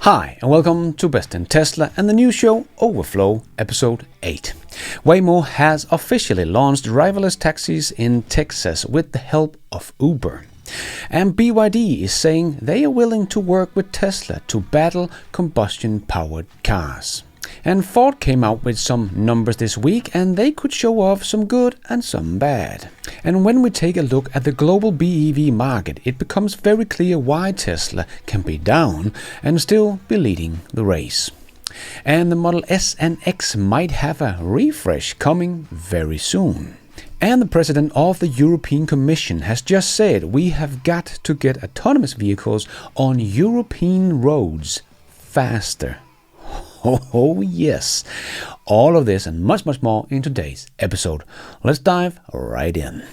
Hi and welcome to Best in Tesla and the new show Overflow episode 8. Waymo has officially launched driverless taxis in Texas with the help of Uber. And BYD is saying they are willing to work with Tesla to battle combustion-powered cars. And Ford came out with some numbers this week and they could show off some good and some bad. And when we take a look at the global BEV market, it becomes very clear why Tesla can be down and still be leading the race. And the Model S and X might have a refresh coming very soon. And the president of the European Commission has just said we have got to get autonomous vehicles on European roads faster. Oh yes, all of this and much more in today's episode. Let's dive right in.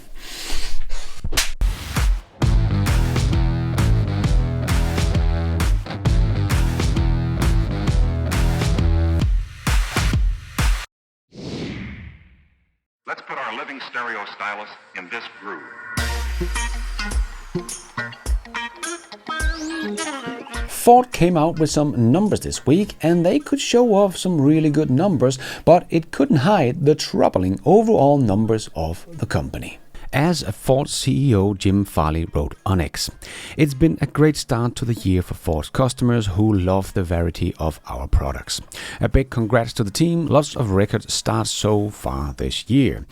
Let's put our living stereo stylus in this groove. Ford came out with some numbers this week and they could show off some really good numbers, but it couldn't hide the troubling overall numbers of the company. As Ford CEO Jim Farley wrote on X, "It's been a great start to the year for Ford's customers who love the variety of our products. A big congrats to the team, lots of record starts so far this year.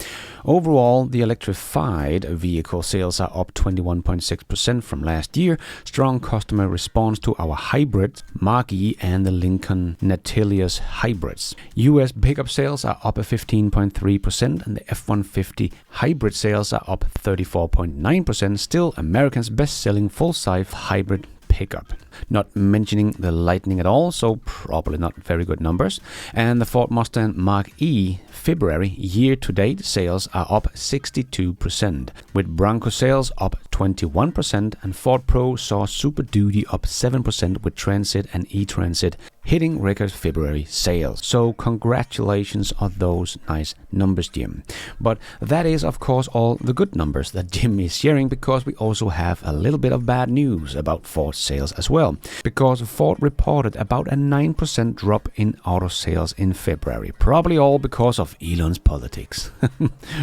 Overall, the electrified vehicle sales are up 21.6% from last year. Strong customer response to our hybrids, Mach-E and the Lincoln Nautilus hybrids. US pickup sales are up 15.3% and the F-150 hybrid sales are up 34.9%, still America's best-selling full-size hybrid pickup. Not mentioning the Lightning at all, so probably not very good numbers. And the Ford Mustang Mach-E February year-to-date sales are up 62%, with Bronco sales up 21%, and Ford Pro saw Super Duty up 7% with Transit and E-Transit hitting record February sales. So congratulations on those nice numbers, Jim. But that is of course all the good numbers that Jim is sharing, because we also have a little bit of bad news about Ford sales as well. Because Ford reported about a 9% drop in auto sales in February, probably all because of Elon's politics.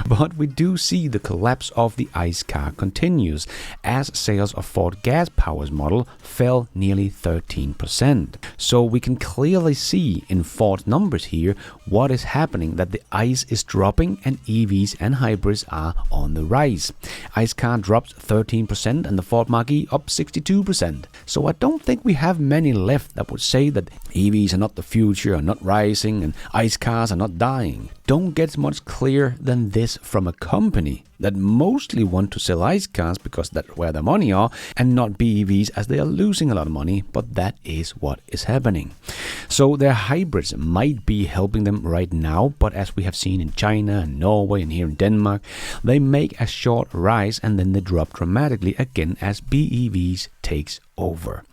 But we do see the collapse of the ICE car continues, as sales of Ford gas-powered model fell nearly 13%. So we can clearly see in Ford numbers here what is happening, that the ICE is dropping and EVs and hybrids are on the rise. ICE car dropped 13% and the Ford Mach-E up 62%. So I don't think we have many left that would say that EVs are not the future, are not rising, and ICE cars are not dying. Don't get much clearer than this from a company that mostly want to sell ICE cars because that's where the money are, and not BEVs as they are losing a lot of money, but that is what is happening. So their hybrids might be helping them right now, but as we have seen in China and Norway and here in Denmark, they make a short rise and then they drop dramatically again as BEVs takes over.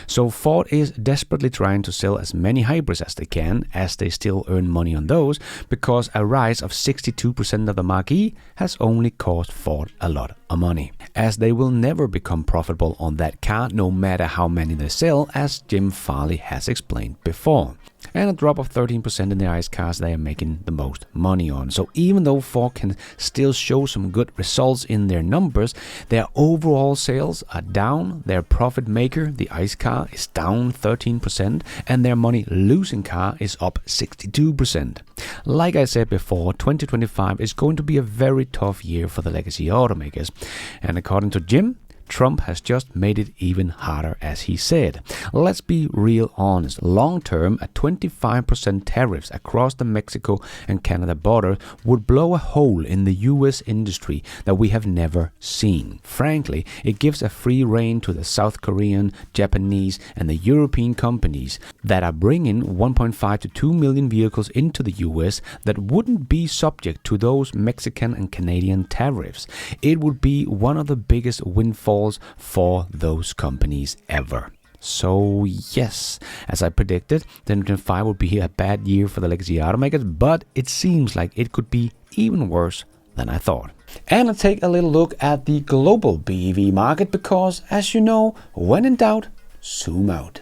So Ford is desperately trying to sell as many hybrids as they can, as they still earn money on those, because a rise of 62% of the Mach-E has only cost Ford a lot of money, as they will never become profitable on that car no matter how many they sell, as Jim Farley has explained before. And a drop of 13% in the ICE cars they are making the most money on. So even though Ford can still show some good results in their numbers, their overall sales are down, their profit maker, the ICE car, is down 13%, and their money losing car is up 62%. Like I said before, 2025 is going to be a very tough year for the legacy automakers. And according to Jim, Trump has just made it even harder, as he said. Let's be real honest. Long term, a 25% tariffs across the Mexico and Canada border would blow a hole in the US industry that we have never seen. Frankly, it gives a free rein to the South Korean, Japanese and the European companies that are bringing 1.5 to 2 million vehicles into the US that wouldn't be subject to those Mexican and Canadian tariffs. It would be one of the biggest windfalls for those companies ever. So yes, as I predicted, 2025 would be a bad year for the legacy automakers, but it seems like it could be even worse than I thought. And let's take a little look at the global BEV market, because as you know, when in doubt, zoom out.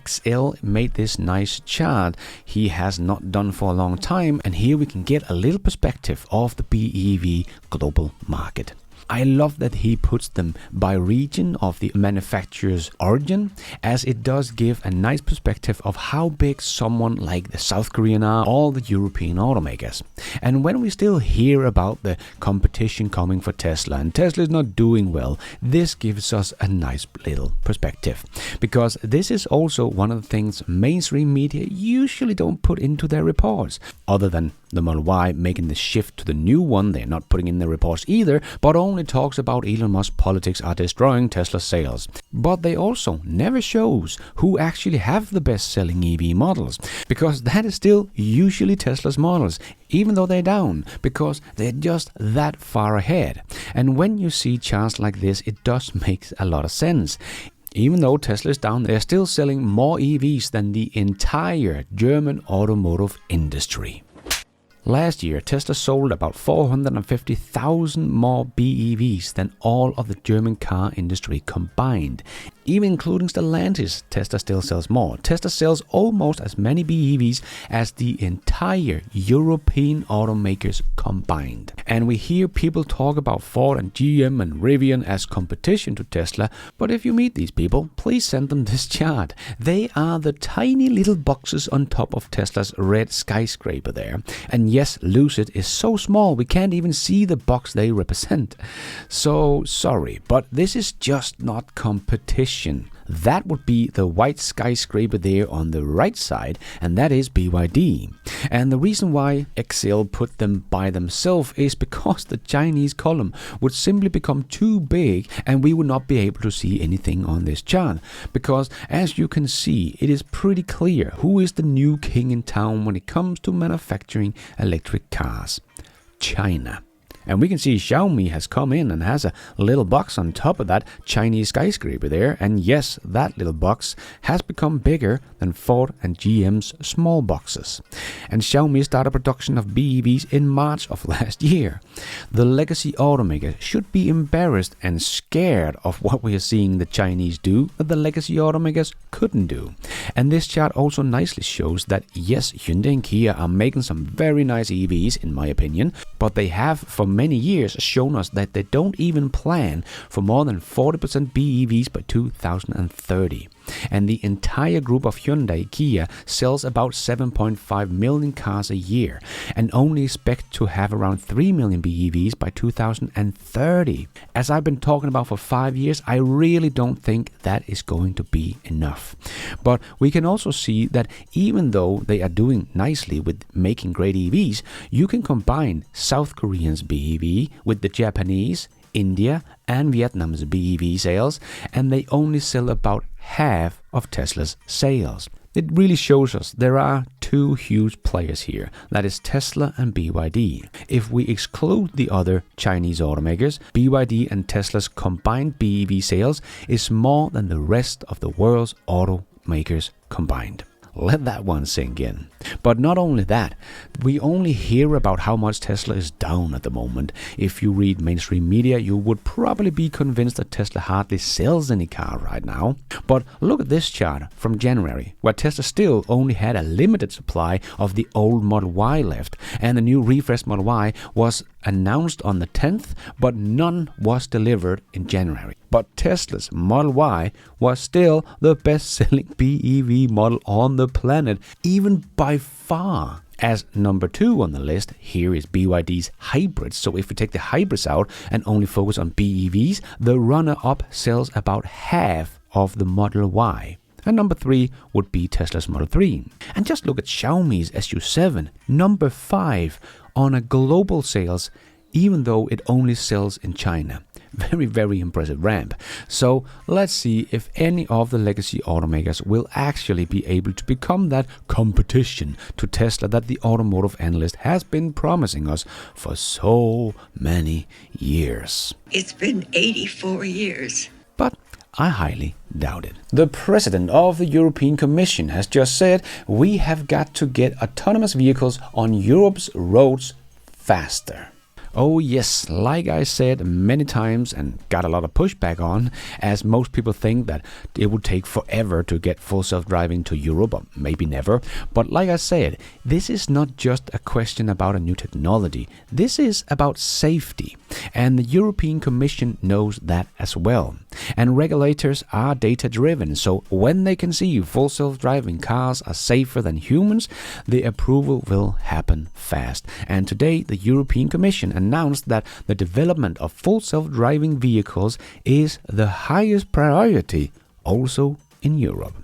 XL made this nice chart he has not done for a long time, and here we can get a little perspective of the BEV global market. I love that he puts them by region of the manufacturer's origin, as it does give a nice perspective of how big someone like the South Korean are, all the European automakers. And when we still hear about the competition coming for Tesla, and Tesla is not doing well, this gives us a nice little perspective. Because this is also one of the things mainstream media usually don't put into their reports, other than the Model Y making the shift to the new one. They're not putting in the reports either, but only talks about Elon Musk's politics are destroying Tesla sales. But they also never shows who actually have the best-selling EV models, because that is still usually Tesla's models, even though they're down, because they're just that far ahead. And when you see charts like this, it does make a lot of sense. Even though Tesla is down, they're still selling more EVs than the entire German automotive industry. Last year, Tesla sold about 450,000 more BEVs than all of the German car industry combined. Even including Stellantis, Tesla still sells more. Tesla sells almost as many BEVs as the entire European automakers combined. And we hear people talk about Ford and GM and Rivian as competition to Tesla, but if you meet these people, please send them this chart. They are the tiny little boxes on top of Tesla's red skyscraper there. And yes, Lucid is so small we can't even see the box they represent. So sorry, but this is just not competition. That would be the white skyscraper there on the right side, and that is BYD. And the reason why XL put them by themselves is because the Chinese column would simply become too big and we would not be able to see anything on this chart. Because as you can see, it is pretty clear who is the new king in town when it comes to manufacturing electric cars. China. And we can see Xiaomi has come in and has a little box on top of that Chinese skyscraper there. And yes, that little box has become bigger than Ford and GM's small boxes. And Xiaomi started production of BEVs in March of last year. The legacy automaker should be embarrassed and scared of what we are seeing the Chinese do that the legacy automakers couldn't do. And this chart also nicely shows that yes, Hyundai and Kia are making some very nice EVs in my opinion, but they have for many years shown us that they don't even plan for more than 40% BEVs by 2030. And the entire group of Hyundai Kia sells about 7.5 million cars a year and only expect to have around 3 million BEVs by 2030. As I've been talking about for 5 years, I really don't think that is going to be enough. But we can also see that even though they are doing nicely with making great EVs, you can combine South Korean's BEV with the Japanese, India and Vietnam's BEV sales, and they only sell about half of Tesla's sales. It really shows us there are two huge players here, that is Tesla and BYD. If we exclude the other Chinese automakers, BYD and Tesla's combined BEV sales is more than the rest of the world's automakers combined. Let that one sink in. But not only that, we only hear about how much Tesla is down at the moment. If you read mainstream media, you would probably be convinced that Tesla hardly sells any car right now. But look at this chart from January, where Tesla still only had a limited supply of the old Model Y left, and the new refreshed Model Y was announced on the 10th, but none was delivered in January. But Tesla's Model Y was still the best-selling BEV model on the planet, even by far. As number 2 on the list, here is BYD's hybrids. So if we take the hybrids out and only focus on BEVs, the runner-up sells about half of the Model Y. And number 3 would be Tesla's Model 3. And just look at Xiaomi's SU7, number 5 on a global sales, even though it only sells in China. Very, very impressive ramp. So let's see if any of the legacy automakers will actually be able to become that competition to Tesla that the automotive analyst has been promising us for so many years. It's been 84 years. But I highly doubt it. The president of the European Commission has just said we have got to get autonomous vehicles on Europe's roads faster. Oh yes, like I said many times and got a lot of pushback on, as most people think that it would take forever to get full self-driving to Europe, or maybe never. But like I said, this is not just a question about a new technology. This is about safety. And the European Commission knows that as well. And regulators are data-driven, so when they can see full self-driving cars are safer than humans, the approval will happen fast. And today, the European Commission announced that the development of full self-driving vehicles is the highest priority also in Europe.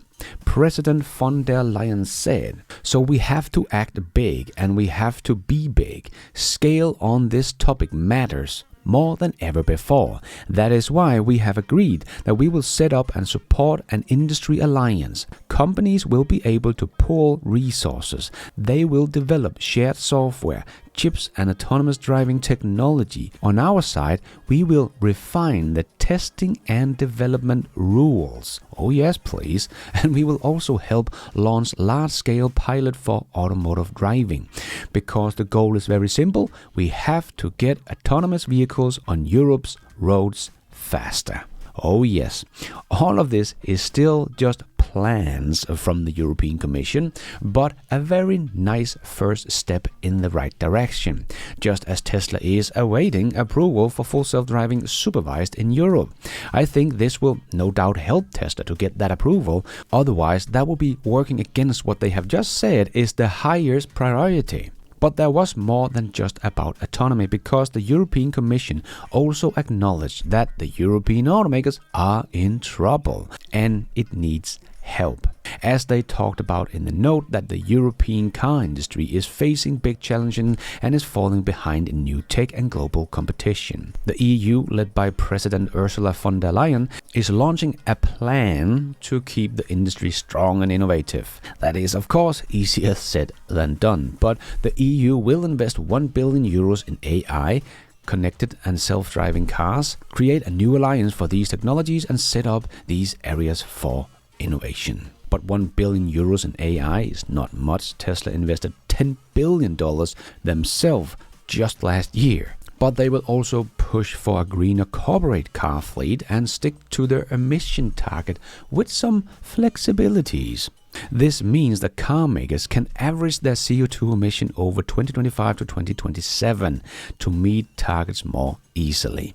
President von der Leyen said, "So we have to act big and we have to be big. Scale on this topic matters more than ever before. That is why we have agreed that we will set up and support an industry alliance. Companies will be able to pool resources. They will develop shared software, chips and autonomous driving technology. On our side, we will refine the testing and development rules." Oh yes, please. And we will also help launch large-scale pilot for automotive driving. Because the goal is very simple. We have to get autonomous vehicles on Europe's roads faster. Oh yes, all of this is still just plans from the European Commission, but a very nice first step in the right direction, just as Tesla is awaiting approval for full self-driving supervised in Europe. I think this will no doubt help Tesla to get that approval, otherwise that will be working against what they have just said is the highest priority. But there was more than just about autonomy, because the European Commission also acknowledged that the European automakers are in trouble and it needs help. As they talked about in the note, that the European car industry is facing big challenges and is falling behind in new tech and global competition. The EU, led by President Ursula von der Leyen, is launching a plan to keep the industry strong and innovative. That is, of course, easier said than done, but the EU will invest 1 billion euros in AI, connected and self-driving cars, create a new alliance for these technologies and set up these areas for innovation. But 1 billion euros in AI is not much. Tesla invested $10 billion themselves just last year. But they will also push for a greener corporate car fleet and stick to their emission target with some flexibilities. This means that car makers can average their CO2 emission over 2025 to 2027 to meet targets more easily.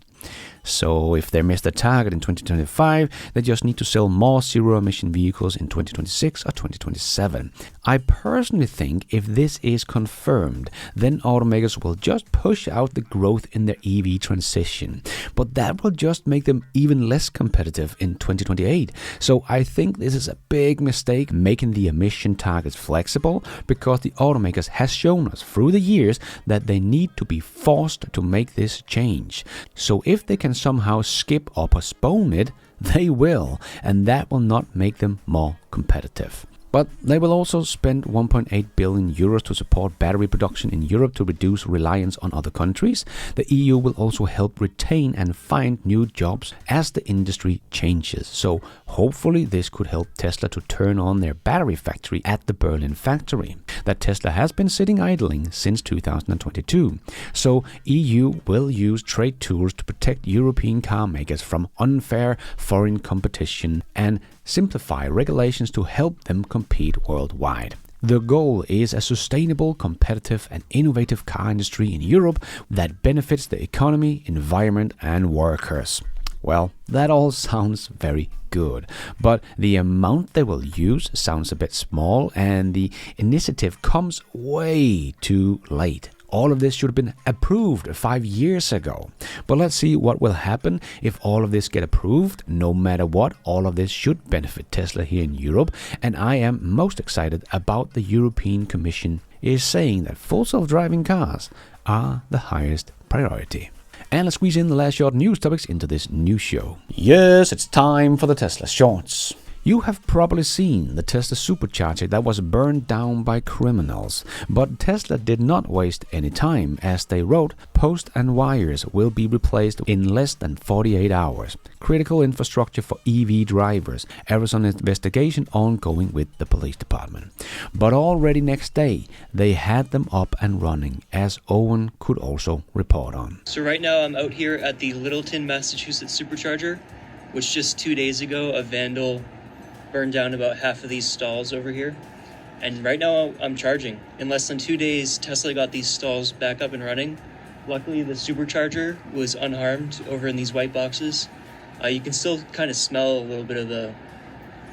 So if they miss the target in 2025, they just need to sell more zero-emission vehicles in 2026 or 2027. I personally think if this is confirmed, then automakers will just push out the growth in their EV transition. But that will just make them even less competitive in 2028. So I think this is a big mistake, making the emission targets flexible, because the automakers has shown us through the years that they need to be forced to make this change. So if they can somehow skip or postpone it, they will, and that will not make them more competitive. But they will also spend 1.8 billion euros to support battery production in Europe to reduce reliance on other countries. The EU will also help retain and find new jobs as the industry changes. So hopefully this could help Tesla to turn on their battery factory at the Berlin factory that Tesla has been sitting idling since 2022. So EU will use trade tools to protect European car makers from unfair foreign competition and simplify regulations to help them compete worldwide. The goal is a sustainable, competitive and innovative car industry in Europe that benefits the economy, environment and workers. Well, that all sounds very good, but the amount they will use sounds a bit small and the initiative comes way too late. All of this should have been approved 5 years ago. But let's see what will happen if all of this get approved. No matter what, all of this should benefit Tesla here in Europe. And I am most excited about the European Commission is saying that full self-driving cars are the highest priority. And let's squeeze in the last short news topics into this new show. Yes, it's time for the Tesla Shorts. You have probably seen the Tesla Supercharger that was burned down by criminals, but Tesla did not waste any time as they wrote, post and wires will be replaced in less than 48 hours. Critical infrastructure for EV drivers. Arizona investigation ongoing with the police department. But already next day, they had them up and running, as Owen could also report on. So right now I'm out here at the Littleton, Massachusetts Supercharger, which just 2 days ago a vandal burned down about half of these stalls over here. And right now I'm charging. In less than 2 days, Tesla got these stalls back up and running. Luckily, the Supercharger was unharmed over in these white boxes. You can still kind of smell a little bit of the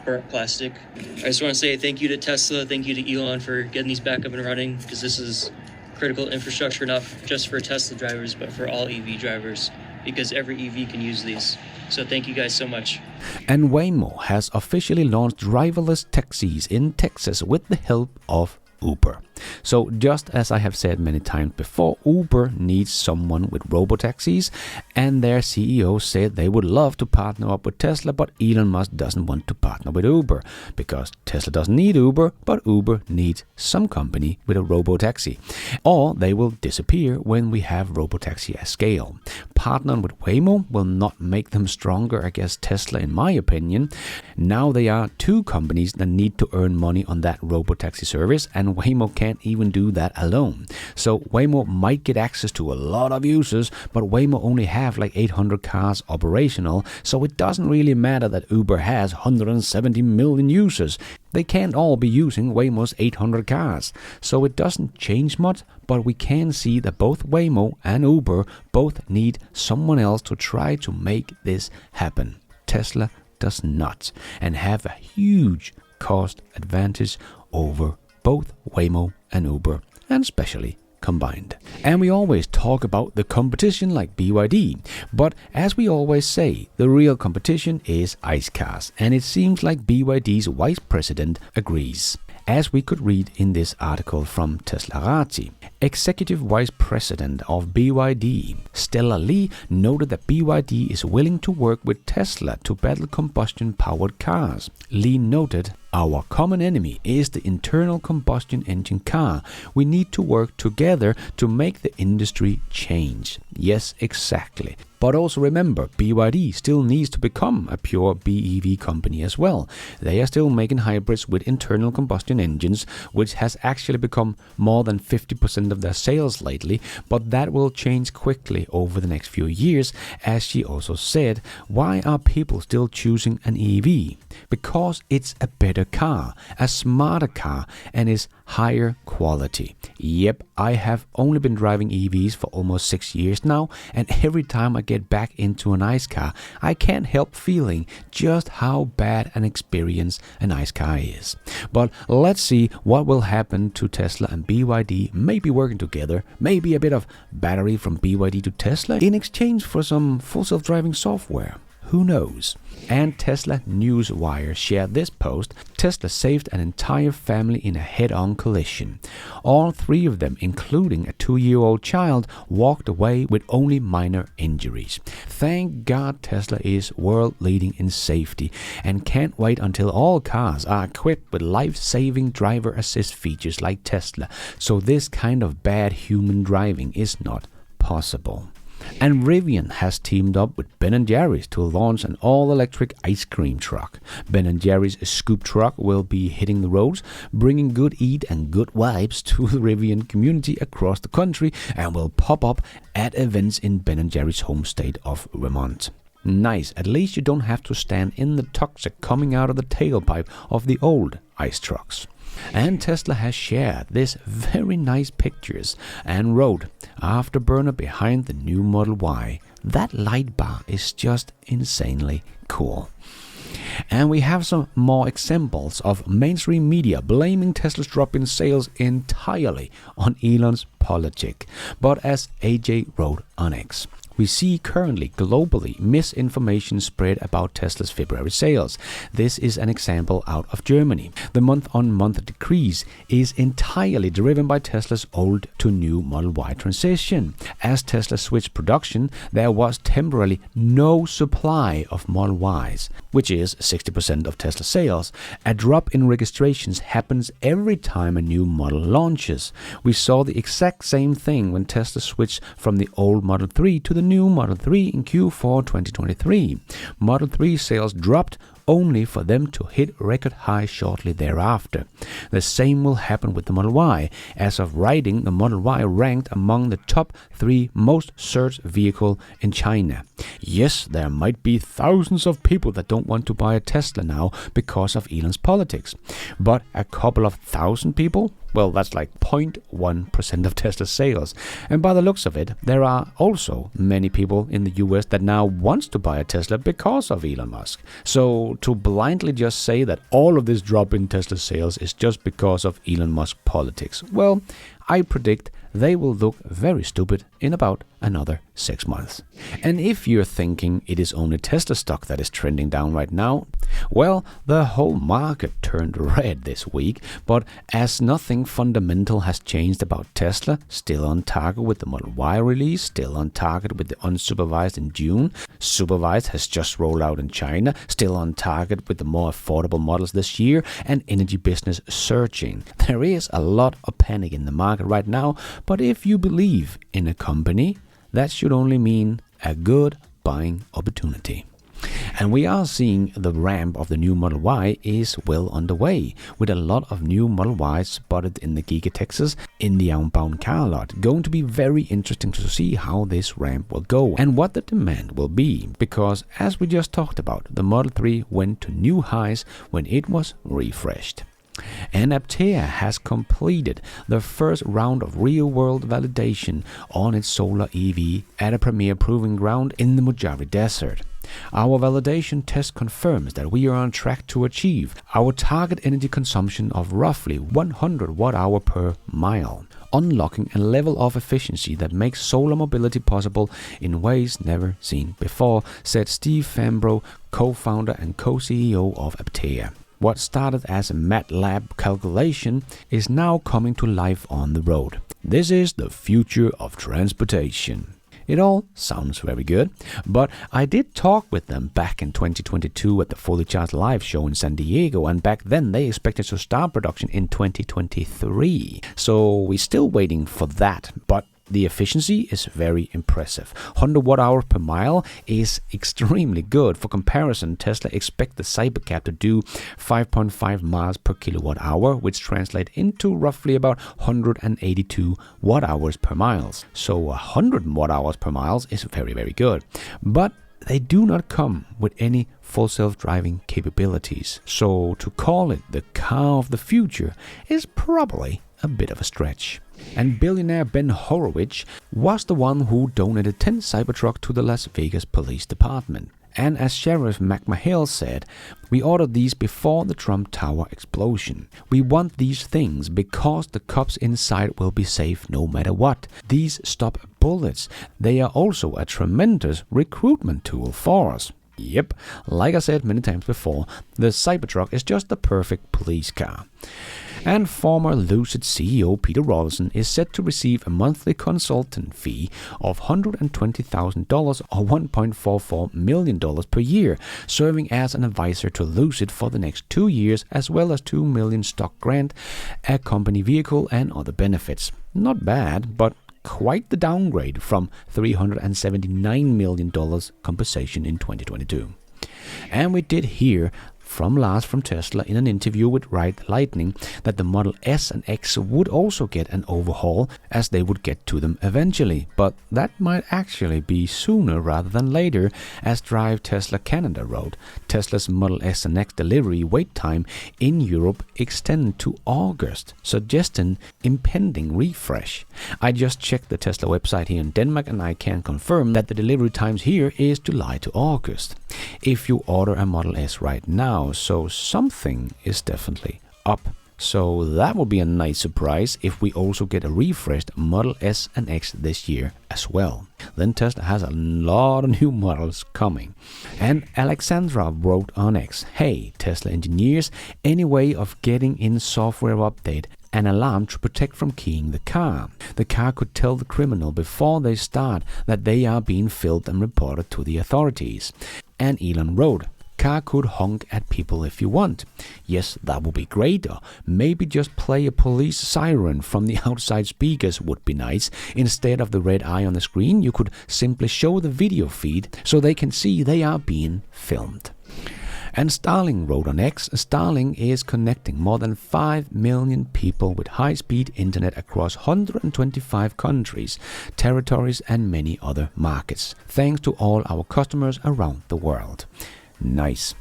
burnt plastic. I just want to say thank you to Tesla, thank you to Elon for getting these back up and running, because this is critical infrastructure not just for Tesla drivers, but for all EV drivers, because every EV can use these. So thank you guys so much. And Waymo has officially launched driverless taxis in Texas with the help of Uber. So just as I have said many times before, Uber needs someone with robotaxis, and their CEO said they would love to partner up with Tesla, but Elon Musk doesn't want to partner with Uber because Tesla doesn't need Uber, but Uber needs some company with a robotaxi, or they will disappear when we have robotaxi at scale. Partnering with Waymo will not make them stronger against Tesla, in my opinion. Now they are two companies that need to earn money on that robotaxi service, and Waymo can't even do that alone. So Waymo might get access to a lot of users, but Waymo only have like 800 cars operational, so it doesn't really matter that Uber has 170 million users. They can't all be using Waymo's 800 cars, so it doesn't change much, but we can see that both Waymo and Uber both need someone else to try to make this happen. Tesla does not, and have a huge cost advantage over both Waymo and Uber, and especially combined. And we always talk about the competition like BYD, but as we always say, the real competition is ICE cars, and it seems like BYD's vice president agrees. As we could read in this article from Teslarati, Executive Vice President of BYD, Stella Lee, noted that BYD is willing to work with Tesla to battle combustion-powered cars. Lee noted, "Our common enemy is the internal combustion engine car. We need to work together to make the industry change." Yes, exactly. But also remember, BYD still needs to become a pure BEV company as well. They are still making hybrids with internal combustion engines, which has actually become more than 50% of their sales lately, but that will change quickly over the next few years. As she also said, why are people still choosing an EV? Because it's a better car, a smarter car, and is higher quality. Yep, I have only been driving EVs for almost 6 years now, and every time I get back into an ICE car, I can't help feeling just how bad an experience an ICE car is. But let's see what will happen to Tesla and BYD maybe working together, maybe a bit of battery from BYD to Tesla in exchange for some full self-driving software. Who knows? And Tesla Newswire shared this post. Tesla saved an entire family in a head-on collision. All three of them, including a 2-year-old child, walked away with only minor injuries. Thank God Tesla is world-leading in safety, and can't wait until all cars are equipped with life-saving driver assist features like Tesla, so this kind of bad human driving is not possible. And Rivian has teamed up with Ben & Jerry's to launch an all-electric ice cream truck. Ben & Jerry's Scoop truck will be hitting the roads, bringing good eat and good vibes to the Rivian community across the country, and will pop up at events in Ben & Jerry's home state of Vermont. Nice, at least you don't have to stand in the toxic coming out of the tailpipe of the old ice trucks. And Tesla has shared this very nice pictures and wrote, "Afterburner behind the new Model Y. That light bar is just insanely cool." And we have some more examples of mainstream media blaming Tesla's drop in sales entirely on Elon's politic. But as AJ wrote on X, we see currently globally misinformation spread about Tesla's February sales. This is an example out of Germany. The month-on-month decrease is entirely driven by Tesla's old to new Model Y transition. As Tesla switched production, there was temporarily no supply of Model Ys. which is 60% of Tesla sales. A drop in registrations happens every time a new model launches. We saw the exact same thing when Tesla switched from the old Model 3 to the new Model 3 in Q4 2023. Model 3 sales dropped only for them to hit record highs shortly thereafter. The same will happen with the Model Y. As of writing, the Model Y ranked among the top 3 most searched vehicle in China. Yes, there might be thousands of people that don't want to buy a Tesla now because of Elon's politics. But a couple of thousand people? Well, that's like 0.1% of Tesla sales. And by the looks of it, there are also many people in the US that now wants to buy a Tesla because of Elon Musk. So to blindly just say that all of this drop in Tesla sales is just because of Elon Musk politics, well, I predict they will look very stupid in about another 6 months. And if you're thinking it is only Tesla stock that is trending down right now, well, the whole market turned red this week, but as nothing fundamental has changed about Tesla, still on target with the Model Y release, still on target with the unsupervised in June, supervised has just rolled out in China, still on target with the more affordable models this year, and energy business surging. There is a lot of panic in the market right now, but if you believe in a company, that should only mean a good buying opportunity. And we are seeing the ramp of the new Model Y is well underway, with a lot of new Model Ys spotted in the Giga Texas in the outbound car lot. Going to be very interesting to see how this ramp will go and what the demand will be, because as we just talked about, the Model 3 went to new highs when it was refreshed. And Aptera has completed the first round of real-world validation on its solar EV at a premier proving ground in the Mojave Desert. Our validation test confirms that we are on track to achieve our target energy consumption of roughly 100 watt-hour per mile, unlocking a level of efficiency that makes solar mobility possible in ways never seen before, said Steve Fambro, co-founder and co-CEO of Aptera. What started as a MATLAB calculation is now coming to life on the road. This is the future of transportation. It all sounds very good, but I did talk with them back in 2022 at the Fully Charged Live show in San Diego, and back then they expected to start production in 2023. So we're still waiting for that, but the efficiency is very impressive. 100 watt-hours per mile is extremely good. For comparison, Tesla expects the Cybercab to do 5.5 miles per kilowatt-hour, which translates into roughly about 182 watt-hours per mile. So 100 watt-hours per mile is very, very good. But they do not come with any full self-driving capabilities. So to call it the car of the future is probably a bit of a stretch. And billionaire Ben Horowitz was the one who donated 10 Cybertrucks to the Las Vegas Police Department. And as Sheriff McMahill said, we ordered these before the Trump Tower explosion. We want these things because the cops inside will be safe no matter what. These stop bullets. They are also a tremendous recruitment tool for us. Yep, like I said many times before, the Cybertruck is just the perfect police car. And former Lucid CEO Peter Rawlinson is set to receive a monthly consultant fee of $120,000 or $1.44 million per year, serving as an advisor to Lucid for the next 2 years, as well as $2 million stock grant, a company vehicle, and other benefits. Not bad, but quite the downgrade from $379 million compensation in 2022. And we did hear from Lars from Tesla in an interview with Ride Lightning that the Model S and X would also get an overhaul, as they would get to them eventually, but that might actually be sooner rather than later, as Drive Tesla Canada wrote. Tesla's Model S and X delivery wait time in Europe extended to August, suggesting impending refresh. I just checked the Tesla website here in Denmark and I can confirm that the delivery times here is July to August. If you order a Model S right now, so something is definitely up. So that will be a nice surprise if we also get a refreshed Model S and X this year as well. Then Tesla has a lot of new models coming. And Alexandra wrote on X, "Hey Tesla engineers, any way of getting in software update an alarm to protect from keying the car? The car could tell the criminal before they start that they are being filmed and reported to the authorities." And Elon wrote, car could honk at people if you want. Yes, that would be great, or maybe just play a police siren from the outside speakers would be nice. Instead of the red eye on the screen, you could simply show the video feed so they can see they are being filmed. And Starlink wrote on X, Starlink is connecting more than 5 million people with high-speed internet across 125 countries, territories and many other markets, thanks to all our customers around the world. Nice.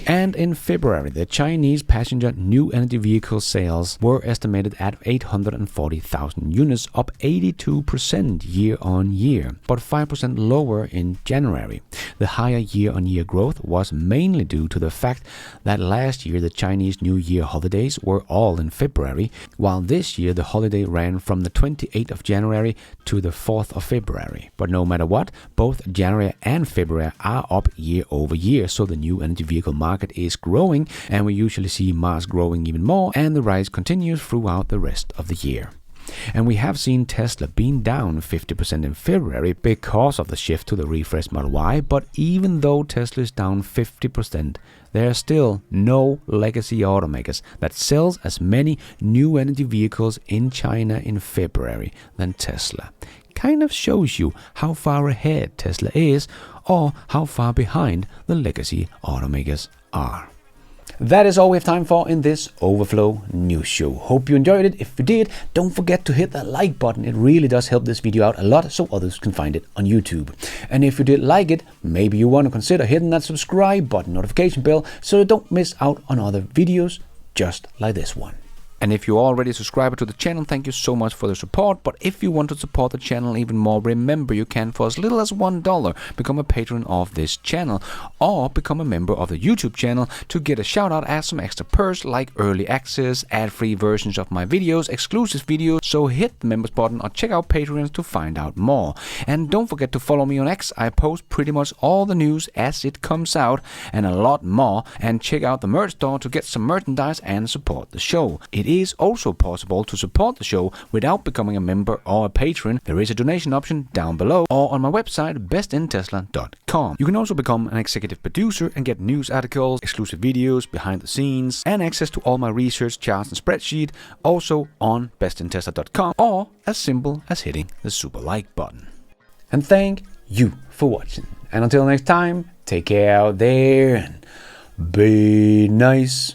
And in February, the Chinese passenger new energy vehicle sales were estimated at 840,000 units, up 82% year-on-year, but 5% lower in January. The higher year-on-year growth was mainly due to the fact that last year the Chinese New Year holidays were all in February, while this year the holiday ran from the 28th of January to the 4th of February. But no matter what, both January and February are up year over year, so the new energy vehicle market is growing, and we usually see Mars growing even more, and the rise continues throughout the rest of the year. And we have seen Tesla being down 50% in February because of the shift to the refreshed Model Y, but even though Tesla is down 50%, there are still no legacy automakers that sells as many new energy vehicles in China in February than Tesla. Kind of shows you how far ahead Tesla is, or how far behind the legacy automakers are. That is all we have time for in this Overflow News Show. Hope you enjoyed it. If you did, don't forget to hit that like button. It really does help this video out a lot so others can find it on YouTube. And if you did like it, maybe you want to consider hitting that subscribe button, notification bell, so you don't miss out on other videos just like this one. And if you're already a subscriber to the channel, thank you so much for the support. But if you want to support the channel even more, remember you can, for as little as $1, become a patron of this channel, or become a member of the YouTube channel to get a shout out as some extra perks like early access, ad-free versions of my videos, exclusive videos. So hit the members button or check out Patreon to find out more. And don't forget to follow me on X. I post pretty much all the news as it comes out and a lot more. And check out the merch store to get some merchandise and support the show. It is also possible to support the show without becoming a member or a patron. There is a donation option down below or on my website bestintesla.com. You can also become an executive producer and get news articles, exclusive videos, behind the scenes, and access to all my research charts and spreadsheet also on bestintesla.com, or as simple as hitting the super like button. And thank you for watching. And until next time, take care out there and be nice.